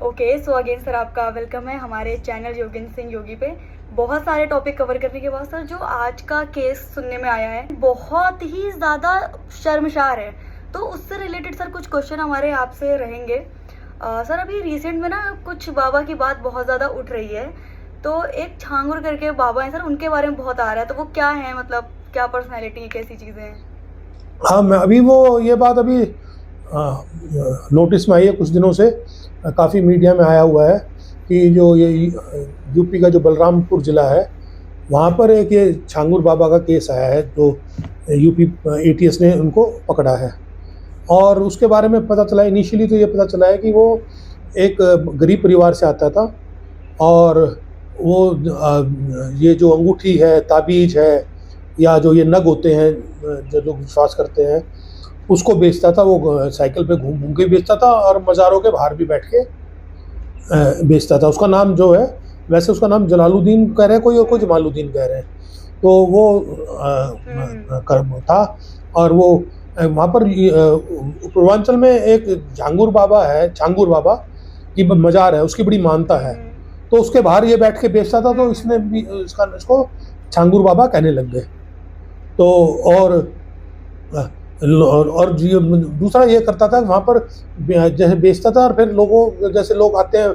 Okay, so again sir आपका welcome है हमारे चैनल योगेंद्र सिंह योगी पे। बहुत सारे टॉपिक कवर करने के बाद सर जो आज का केस सुनने में आया है बहुत ही ज़्यादा शर्मसार है, तो उससे रिलेटेड सर कुछ क्वेश्चन हमारे आपसे रहेंगे। सर अभी रिसेंट में ना कुछ बाबा की बात बहुत ज़्यादा उठ रही है, तो एक छांगुर करके बाबा हैं सर, उनके बारे में बहुत आ रहा है, तो वो क्या है, मतलब क्या पर्सनैलिटी, कैसी चीज़ें हैं? हाँ, मैं अभी वो ये बात अभी नोटिस में आई है कुछ दिनों से। काफ़ी मीडिया में आया हुआ है कि जो ये यूपी का जो बलरामपुर ज़िला है, वहाँ पर एक ये छांगुर बाबा का केस आया है, जो यूपी एटीएस ने उनको पकड़ा है। और उसके बारे में पता चला, इनिशियली तो ये पता चला है कि वो एक गरीब परिवार से आता था, और वो ये जो अंगूठी है, ताबीज़ है, या जो ये नग होते हैं जो लोग विश्वास करते हैं, उसको बेचता था। वो साइकिल पे घूम घूम के बेचता था, और मज़ारों के बाहर भी बैठ के बेचता था। उसका नाम जो है, वैसे उसका नाम जलालुद्दीन कह रहे हैं कोई, और कोई जमालुद्दीन कह रहे हैं। तो वो था, और वो वहाँ पर पूर्वांचल में एक झांगुर बाबा है, छांगुर बाबा की मज़ार है, उसकी बड़ी मानता है। तो उसके बाहर ये बैठ के बेचता था, तो इसने भी इसको छांगुर बाबा कहने लग गए। तो और दूसरा ये करता था, वहाँ पर जैसे बेचता था, और फिर लोगों, जैसे लोग आते हैं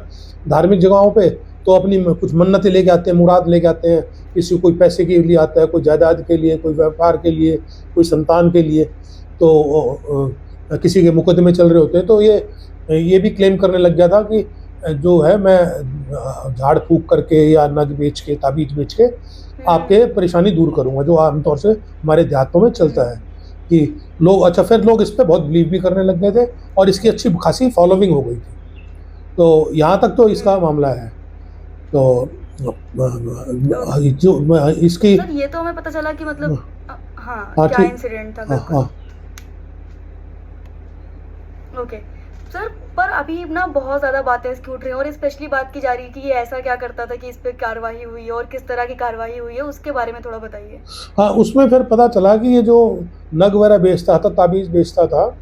धार्मिक जगहों पे, तो अपनी कुछ मन्नतें लेके आते हैं, मुराद लेके आते हैं। किसी कोई पैसे के लिए आता है, कोई जायदाद के लिए, कोई व्यापार के लिए, कोई संतान के लिए। तो किसी के मुकदमे चल रहे होते हैं, तो ये भी क्लेम करने लग गया था कि जो है, मैं झाड़ फूक करके या नग बेच के, ताबीज़ बेच के आपके परेशानी दूर करूँगा, जो आमतौर से हमारे देहातों में चलता है कि लोग, अच्छा, फिर लोग इस पे बहुत बिलीव भी करने लग गए थे, और इसकी अच्छी खासी फॉलोइंग हो गई थी। तो यहाँ तक तो इसका मामला है। तो जो इसकी, सर ये तो हमें पता चला कि मतलब हाँ, हाँ क्या ठीक, इंसिडेंट था हाँ बिल्कुल। हाँ ओके सर, पर अभी ना बहुत ज़्यादा बातें इसकी उठ रही हैं, और स्पेशली बात की जा रही है कि ये ऐसा क्या करता था कि इस पे कार्रवाई हुई है, और किस तरह की कार्रवाई हुई है, उसके बारे में थोड़ा बताइए। हाँ, उसमें फिर पता चला कि ये जो नग वगैरह बेचता था, ताबीज़ बेचता था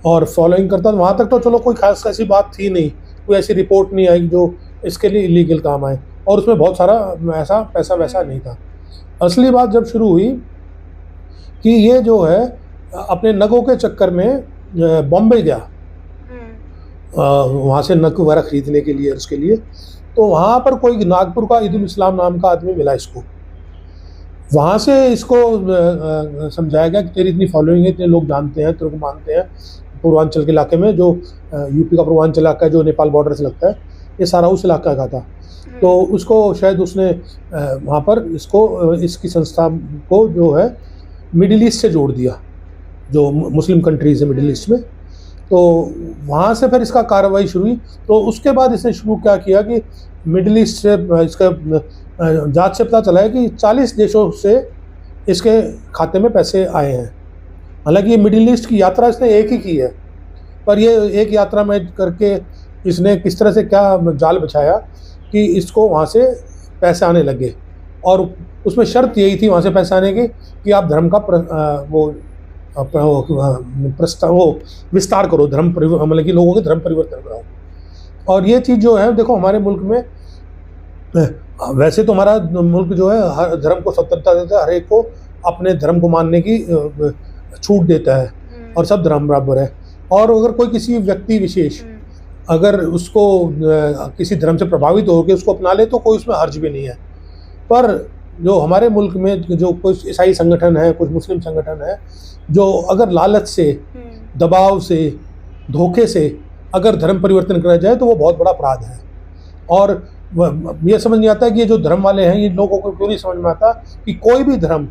और फॉलोइंग करता था, वहाँ तक तो चलो कोई खास ऐसी बात थी नहीं, कोई ऐसी रिपोर्ट नहीं आई जो इसके लिए इलीगल काम आए, और उसमें बहुत सारा ऐसा पैसा वैसा नहीं था। असली बात जब शुरू हुई कि ये जो है अपने नगों के चक्कर में बॉम्बे गया, वहाँ से नग वगैरह खरीदने के लिए, उसके लिए। तो वहाँ पर कोई नागपुर का ईदुल इस्लाम नाम का आदमी मिला इसको। वहाँ से इसको समझाया गया कि तेरी इतनी फॉलोइंग है, इतने लोग जानते हैं, तेरे को मानते हैं पूर्वांचल के इलाके में, जो यूपी का पूर्वांचल इलाका है, जो नेपाल बॉर्डर से लगता है, ये सारा उस इलाका का था। तो उसको शायद उसने वहाँ पर इसको इसकी संस्था को जो है मिडिल ईस्ट से जोड़ दिया, जो मुस्लिम कंट्रीज़ है मिडिल ईस्ट में। तो वहाँ से फिर इसका कार्रवाई शुरू हुई। तो उसके बाद इसने शुरू क्या किया कि मिडिल ईस्ट से इसका जांच से पता चला है कि 40 देशों से इसके खाते में पैसे आए हैं। हालांकि ये मिडिल ईस्ट की यात्रा इसने एक ही की है, पर ये एक यात्रा में करके इसने किस तरह से क्या जाल बिछाया कि इसको वहाँ से पैसे आने लगे। और उसमें शर्त यही थी वहाँ से पैसे आने की कि आप धर्म का वो विस्तार करो, मतलब कि लोगों के धर्म परिवर्तन कराओ। और ये चीज़ जो है, देखो हमारे मुल्क में वैसे तो हमारा मुल्क जो है हर धर्म को स्वतंत्रता देता है, हर एक को अपने धर्म को मानने की छूट देता है, और सब धर्म बराबर है। और अगर कोई किसी व्यक्ति विशेष अगर उसको किसी धर्म से प्रभावित होकर उसको अपना ले, तो कोई उसमें हर्ज भी नहीं है। पर जो हमारे मुल्क में जो कुछ ईसाई संगठन है, कुछ मुस्लिम संगठन है, जो अगर लालच से, दबाव से, धोखे से अगर धर्म परिवर्तन करा जाए, तो वो बहुत बड़ा अपराध है। और ये समझ नहीं आता कि ये जो धर्म वाले हैं, ये लोगों को क्यों नहीं समझ में आता कि कोई भी धर्म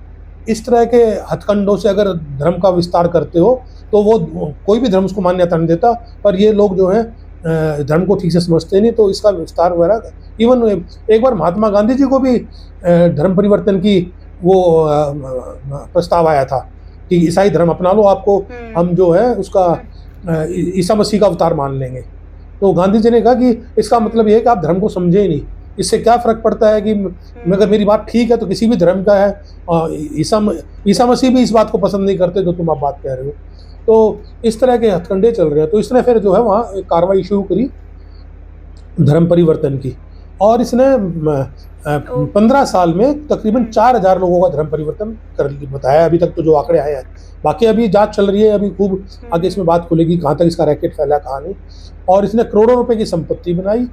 इस तरह के हथकंडों से अगर धर्म का विस्तार करते हो, तो वो कोई भी धर्म उसको मान्यता नहीं देता। पर ये लोग जो है धर्म को ठीक से समझते नहीं, तो इसका विस्तार वगैरह, इवन एक बार महात्मा गांधी जी को भी धर्म परिवर्तन की वो प्रस्ताव आया था कि ईसाई धर्म अपना लो, आपको हम जो है उसका ईसा मसीह का अवतार मान लेंगे। तो गांधी जी ने कहा कि इसका मतलब ये है कि आप धर्म को समझे ही नहीं, इससे क्या फ़र्क पड़ता है कि अगर मेरी बात ठीक है तो किसी भी धर्म का है। ईसा मसीह भी इस बात को पसंद नहीं करते जो तुम आप बात कह रहे हो। तो इस तरह के हथकंडे चल रहे हैं। तो इसने फिर जो है वहाँ कार्रवाई शुरू करी, धर्म परिवर्तन की। और इसने 15 साल में तकरीबन 4000 लोगों का धर्म परिवर्तन कर बताया अभी तक तो जो आंकड़े आए हैं। बाकी अभी जांच चल रही है, अभी खूब आगे इसमें बात खुलेगी कहाँ तक इसका रैकेट फैला कहाँ नहीं। और इसने करोड़ों रुपए की संपत्ति बनाई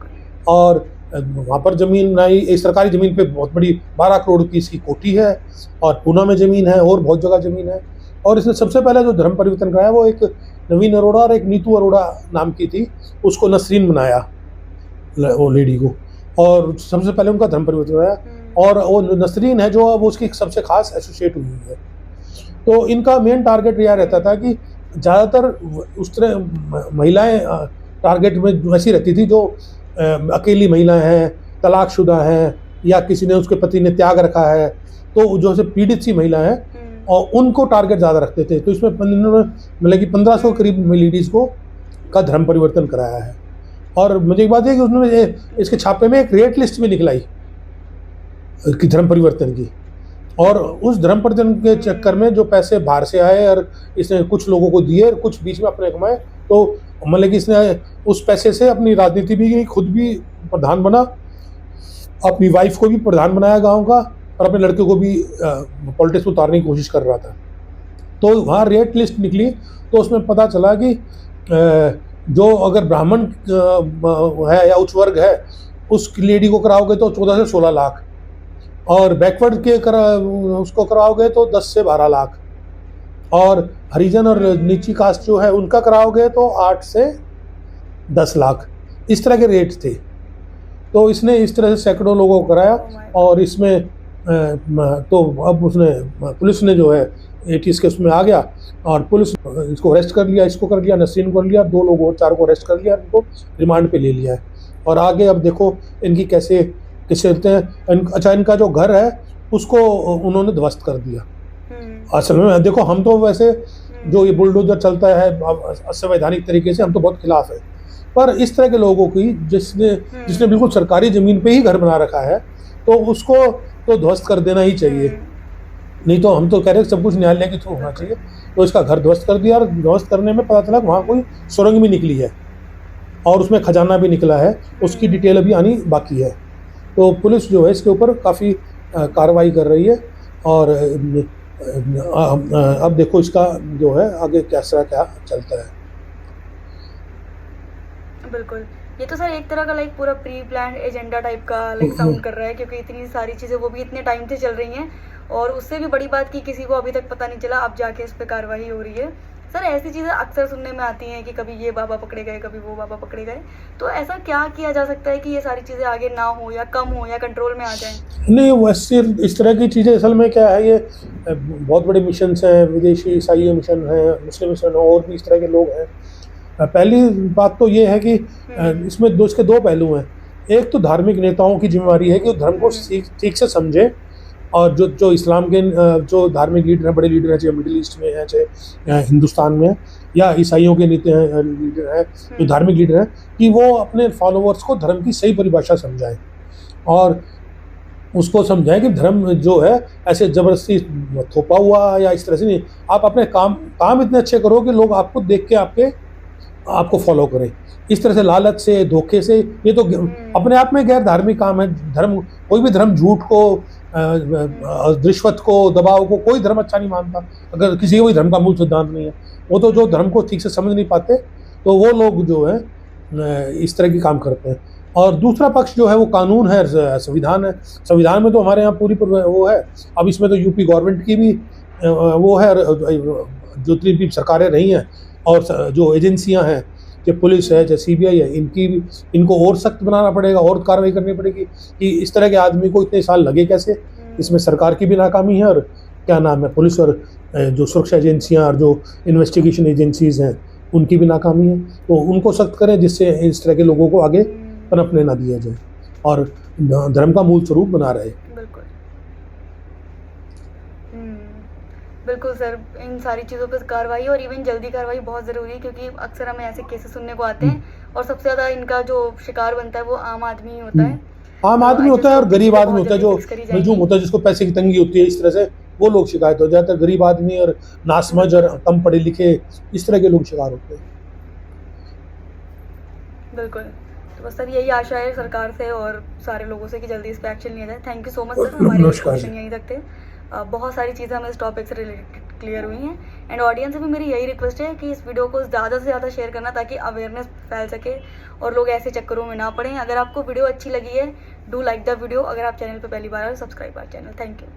और वहाँ पर ज़मीन बनाई, एक सरकारी ज़मीन पे बहुत बड़ी 12 करोड़ की इसकी कोठी है और पूना में ज़मीन है और बहुत जगह ज़मीन है। और इसने सबसे पहले जो धर्म परिवर्तन कराया वो एक नवीन अरोड़ा और एक नीतू अरोड़ा नाम की थी, उसको नसरीन बनाया वो लेडी को, और सबसे पहले उनका धर्म परिवर्तन कराया। और वो नसरीन है जो अब उसकी सबसे खास एसोसिएट हुई है। तो इनका मेन टारगेट यह रहता था कि ज़्यादातर उस तरह महिलाएं टारगेट में ऐसी रहती थी जो अकेली महिलाएं हैं, तलाकशुदा हैं, या किसी ने उसके पति ने त्याग रखा है, तो जो से पीड़ित सी महिला है और उनको टारगेट ज़्यादा रखते थे। तो इसमें मतलब कि 1500 करीब लेडीज़ को का धर्म परिवर्तन कराया है। और मुझे एक बात है कि उसने इसके छापे में एक रेट लिस्ट भी निकलाई कि धर्म परिवर्तन की, और उस धर्म परिवर्तन के चक्कर में जो पैसे बाहर से आए और इसने कुछ लोगों को दिए और कुछ बीच में अपने कमाए, तो मतलब कि इसने उस पैसे से अपनी राजनीति भी की, खुद भी प्रधान बना, अपनी वाइफ को भी प्रधान बनाया गांव का, और अपने लड़के को भी पॉलिटिक्स में उतारने की कोशिश कर रहा था। तो वहाँ रेट लिस्ट निकली तो उसमें पता चला कि जो अगर ब्राह्मण है या उच्च वर्ग है उस लेडी को कराओगे तो 14 से 16 लाख, और बैकवर्ड के उसको कराओगे तो 10 से 12 लाख, और हरिजन और नीची कास्ट जो है उनका कराओगे तो 8 से 10 लाख, इस तरह के रेट थे। तो इसने इस तरह से सैकड़ों लोगों को कराया। और इसमें तो अब उसने पुलिस ने जो है एटीएस के उसमें आ गया और पुलिस इसको अरेस्ट कर लिया, इसको कर लिया, नसरीन को कर लिया, 2 लोगों 4 को अरेस्ट कर लिया, इनको रिमांड पे ले लिया है। और आगे अब देखो इनकी कैसे चलते हैं। अच्छा, इनका जो घर है उसको उन्होंने ध्वस्त कर दिया। असल में देखो हम तो वैसे जो ये बुलडोजर चलता है असंवैधानिक तरीके से हम तो बहुत खिलाफ है, पर इस तरह के लोगों की जिसने बिल्कुल सरकारी ज़मीन पे ही घर बना रखा है तो उसको तो ध्वस्त कर देना ही चाहिए। नहीं तो हम तो कह रहे हैं सब कुछ न्यायालय के थ्रू होना चाहिए। तो इसका घर ध्वस्त कर दिया, और ध्वस्त करने में पता चला कि वहाँ कोई सुरंग भी निकली है और उसमें खजाना भी निकला है, उसकी डिटेल अभी आनी बाकी है। तो पुलिस जो है इसके ऊपर काफ़ी कार्रवाई कर रही है। और अब देखो इसका जो है आगे कैसा क्या चलता है। बिल्कुल, ये तो सर एक तरह का लाइक पूरा प्री प्लान एजेंडा टाइप का लाइक साउंड कर रहा है, क्योंकि इतनी सारी चीज़ें वो भी इतने टाइम से चल रही हैं, और उससे भी बड़ी बात कि किसी को अभी तक पता नहीं चला, अब जाके इस पर कार्रवाई हो रही है। सर ऐसी चीज़ें अक्सर सुनने में आती हैं कि कभी ये बाबा पकड़े गए, कभी वो बाबा पकड़े गए, तो ऐसा क्या किया जा सकता है कि ये सारी चीज़ें आगे ना हो या कम हो या कंट्रोल में आ जाएं? नहीं, वैसे इस तरह की चीज़ें असल में क्या है, ये बहुत बड़े मिशन हैं, विदेशी ईसाई मिशन हैं, मुस्लिम मिशन और भी इस तरह के लोग हैं। पहली बात तो ये है कि इसमें इसके 2 पहलू हैं। एक तो धार्मिक नेताओं की जिम्मेवारी है कि वो धर्म को ठीक से समझें, और जो इस्लाम के जो धार्मिक लीडर हैं, बड़े लीडर हैं, चाहे मिडिल ईस्ट में हैं, चाहे हिंदुस्तान में, या ईसाइयों के लीडर हैं, जो धार्मिक लीडर हैं, कि वो अपने फॉलोअर्स को धर्म की सही परिभाषा समझाएं और उसको समझाएं कि धर्म जो है ऐसे ज़बरदस्ती थोपा हुआ या इस तरह से नहीं। आप अपने काम इतने अच्छे करो कि लोग आपको देख के आपको फॉलो करें। इस तरह से लालच से, धोखे से, ये तो अपने आप में गैर धार्मिक काम है। धर्म, कोई भी धर्म झूठ को, रिश्वत को, दबाव को कोई धर्म अच्छा नहीं मानता, अगर किसी का कोई धर्म का मूल सिद्धांत नहीं है। वो तो जो धर्म को ठीक से समझ नहीं पाते, तो वो लोग जो है इस तरह के काम करते हैं। और दूसरा पक्ष जो है वो कानून है, संविधान है। संविधान में तो हमारे यहाँ पूरी वो है। अब इसमें तो यूपी गवर्नमेंट की भी वो है, जो 3 भी सरकारें रही हैं, और जो एजेंसियां हैं, जो पुलिस है, जो सीबीआई है, इनको और सख्त बनाना पड़ेगा, और कार्रवाई करनी पड़ेगी कि इस तरह के आदमी को इतने साल लगे कैसे। इसमें सरकार की भी नाकामी है, और क्या नाम है, पुलिस और जो सुरक्षा एजेंसियां और जो इन्वेस्टिगेशन एजेंसीज हैं उनकी भी नाकामी है। तो उनको सख्त करें जिससे इस तरह के लोगों को आगे पनपने ना दिया जाए और धर्म का मूल स्वरूप बना रहे। बिल्कुल सर, इन सारी चीज़ों पर कार्रवाई और इवन जल्दी कार्रवाई बहुत ज़रूरी है, क्योंकि अक्सर हमें ऐसे केसेस सुनने को आते हैं और सबसे ज़्यादा इनका जो शिकार बनता है वो आम आदमी ही होता है। आम आदमी होता है और गरीब आदमी होता है, जो मजलूम होता है, जिसको पैसे की तंगी होती है। इस तरह से वो लोग शिकायत हो जाते हैं। गरीब आदमी और नासमझ और कम पढ़े लिखे, इस तरह के लोग शिकार होते हैं। बिल्कुल। तो बस सर यही आशा है सरकार से और सारे लोगों से कि जल्दी इस पे एक्शन लिया जाए। Thank you so much sir, हमारे नमस्कार जी। क्वेश्चन यहीं तक थे। बहुत सारी चीज़ें हमें इस टॉपिक से रिलेटेड क्लियर हुई हैं एंड ऑडियंस से भी मेरी यही रिक्वेस्ट है कि इस वीडियो को ज़्यादा से ज़्यादा शेयर करना ताकि अवेयरनेस फैल सके और लोग ऐसे चक्करों में ना पड़ें। अगर आपको वीडियो अच्छी लगी है, डू लाइक द वीडियो। अगर आप चैनल पर पहली बार आए, subscribe our channel. Thank you.